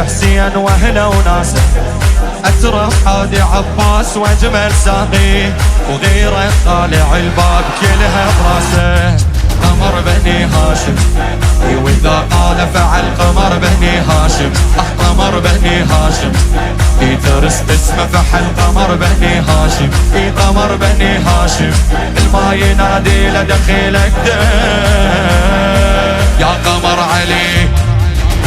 حسين واهله وناسه، اترك حادي عباس واجمل ساقيه، وغيره طالع الباب كلها براسه. قمر بني هاشم واذا قال فعل، قمر بني هاشم قمر بني هاشم يترس اسمه فحل، قمر بني هاشم قمر بني هاشم الما ينادي لدخيلك يا قمر علي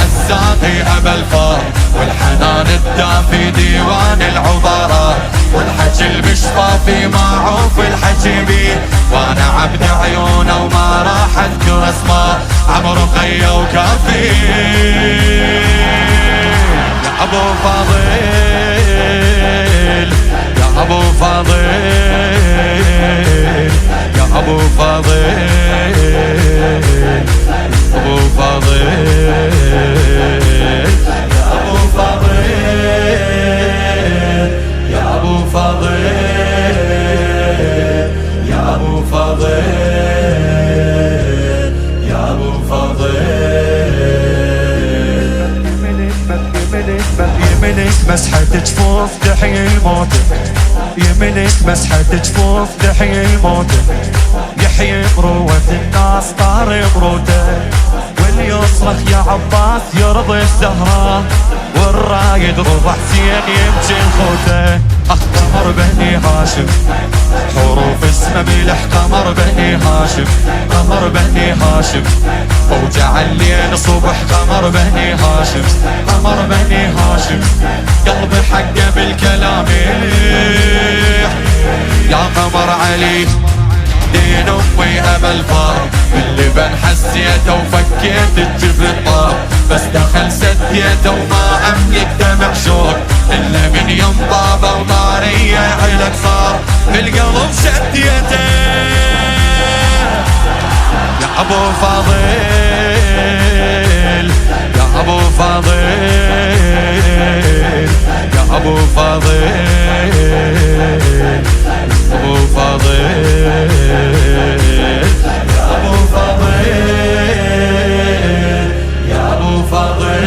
الساقي أبا الفار، والحنان الدافي ديوان العبارات، والحكي المشفى في معروف الحكي بيه، وانا عبد عيونه وما راح اذكر اسماء، عمرو خيا وكافي يا ابو فاضل يا ابو فاضل يا ابو فاضل ابو فاضل يا ابو فاضل يا ابو فاضل يا ابو فاضل يا ابو فاضل يمنك مسحة جفوف تحيي الموت، يمنك مسحة جفوف تحيي الموت، يحيي مروة الناس طار مروته، واللي يصرخ يا عباس يرضي الزهراء، والرايد رضا حسين يمشي خوته. قمر بني هاشم حروف اسمه ملح، قمر بني هاشم قمر بني هاشم وجعل ليل صبح، قمر بني هاشم قمر بني هاشم قلبي حقه بالكلام يا قمر علي دين امي ابا الفار، باللبن حسيته وفكيت الجبن طار، بس دخل سديته وما املك دمع شوق الا من يم بابا وطاريه علك صار، بالقلب شديته يا ابو فاضل يا ابو فاضل يا ابو فاضل ابو فاضل يا ابو فاضل يا ابو فاضل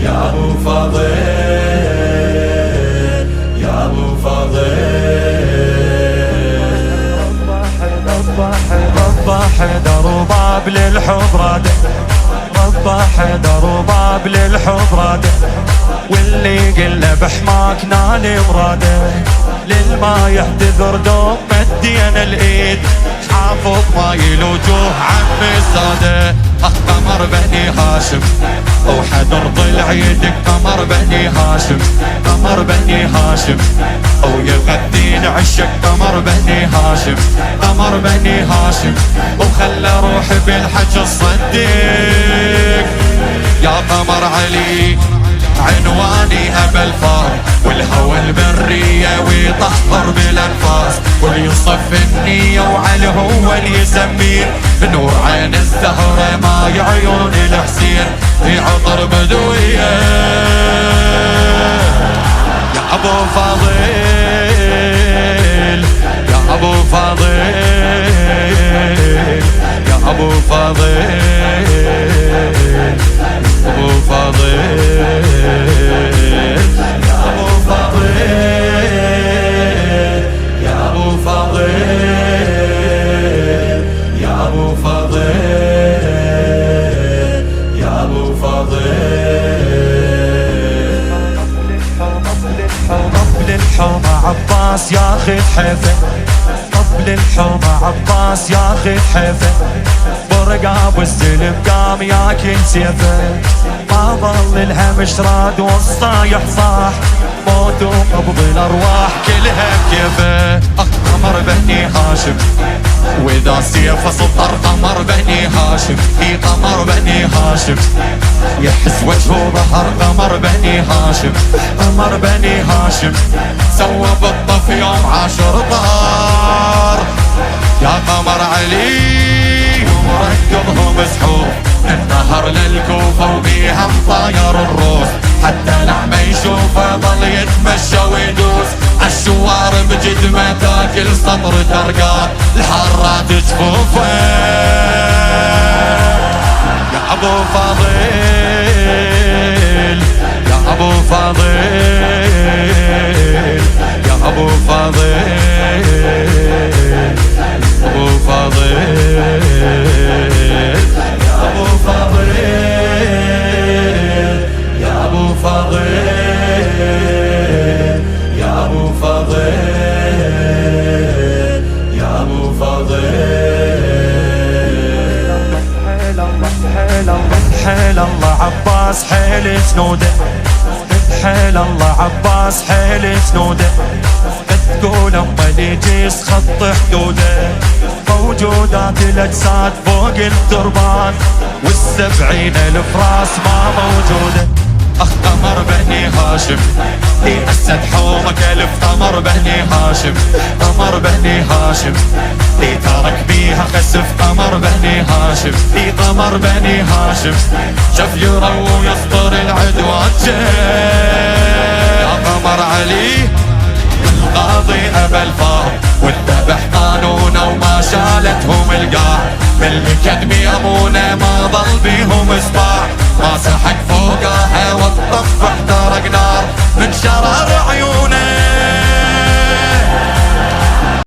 يا ابو فاضل يا ابو فاضل ربا حيدر وباب للحب راده، ربا حيدر وباب للحب راده، واللي قله بحماك نال مراده، للما يحتذر دوم مدينا الايد، حافظ ماي الوجوه عمي الساده. قمر بني هاشم وحدر ضلع يدك، قمر بني هاشم قمر بني هاشم ويغدين عشق، قمر بني هاشم قمر بني هاشم وخلى روحي بالحج الصديق يا قمر علي عنواني أبا الفار، والهوى البرية ويطهر بالأنفاس، واليصف النية وعلى هو اللي يسميه، نور عين الزهرة ما عيون الحسين في عطر بدوية يا أبو فاضل يا أبو فاضل يا أبو فاضل أبو فاضل يا أبو فاضل يا أبو فاضل يا أبو فاضل يا أبو فاضل قبل الحومة عباس ياخذ حيفه، قبل الحومة عباس ياخذ حيفه، برقاب والسلم قام ياكل سيفه، ما ظل الهمش راد والصايح صاح، موت وقبض الارواح كلها بكيفه. قمر بني هاشم واذا سيفه سطر، قمر بني هاشم في قمر بني هاشم يحس وجهه ظهر، قمر بني هاشم قمر بني هاشم سوى بالطف يوم 10 طار يا قمر علي ومركضهم سحور، النهر للكوفة وبيها مطاير الروس، حتى لحمه يشوفه ظل يتمشى ويدوس، عالشوارب جدمه تاكل سطر ترقاه، الحارات جفوفه يا ابو فاضل حيل سنوده حيل الله عباس حيل سنوده تقول اما يجيس خط حدوده موجودات الاجساد فوق التربان وال70 الفراس ما موجوده اخ قمر بني هاشم لي اسد حومك الف قمر بني هاشم قمر بني هاشم لي ترك بيها خسف قمر بني هاشم لي قمر بني هاشم شف يرى ويسطر العدوان يا قمر علي القاضي ابا الفار واتبع قانونه وما شالتهم القاع بالكذب يا ابونا ما ضل